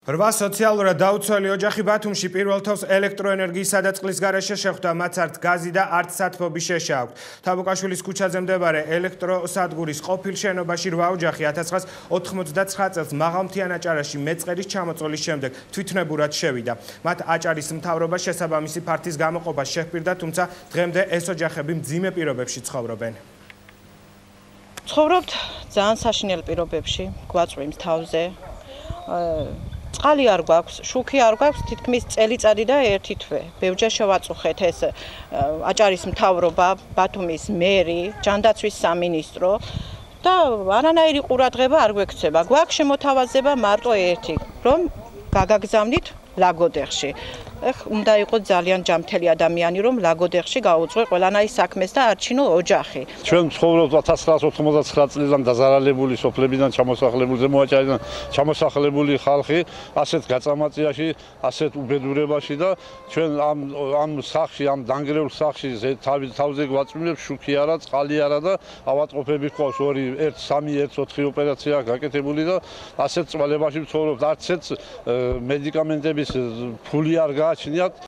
რვა სოციალურად დაუცველი ოჯახი ბათუმში პირველ თავს ელექტროენერგიისა და წყლის გარეშე შეხვდა, მათ არც გაზი და არც სათბობი შეშა აქვთ. თაბუკაშვილის ქუჩაზე მდებარე ელექტროსადგურის ყოფილ შენობაში რვა ოჯახი 1999 წელს მაღალმთიან აჭარაში მეწყერის ჩამოწოლის შემდეგ თვითნებურად შევიდა. მათ აჭარის მთავრობა შესაბამისი ფართის გამოყოფას შეჰპირდა, თუმცა დღემდე ეს ოჯახები მძიმე პირობებში ცხოვრობენ. ცხოვრობთ ძალიან საშინელ პირობებში, გვაწვიმს თავზე. წყალი არ გვაქვს, შუქი არ გვაქვს, თითქმის წელიწადი და ერთი თვე. ბევრჯერ შევაწუხეთ ეს აჭარის მთავრობა, ბათუმის მერი, ჯანდაცვის სამინისტრო და არანაირი ყურადღება არ გვექცება. გვაქვს შემოთავაზება მარტო ერთი, რომ გაგაგზავნით ლაგოდეხში. უნდა იყოს ძალიან ჯანმრთელი ადამიანი, რომ ლაგოდეხში გაუძღვე ყველანაირ საქმეს და არჩინო ოჯახი. ჩვენ ცხოვრობთ 1999 წლიდან დაზარალებული სოფლებიდან ჩამოსახლებული, ზემოაჭარიდან ჩამოსახლებული ხალხი ასეთ გაწამაწიაში, ასეთ უბედურებაში და ჩვენ ამ სახლში, ამ დანგრეულ სახლში თავზე გვაწვიმებს შუქი არა, წყალი არა და ავადმყოფები გვყავს 1-3-1-4 ოპერაცია გაკეთებული და ასეთ წვალებაში ვცხოვრობთ. არც ერთ მედიკამენტების ფული არ გააჩნიათ.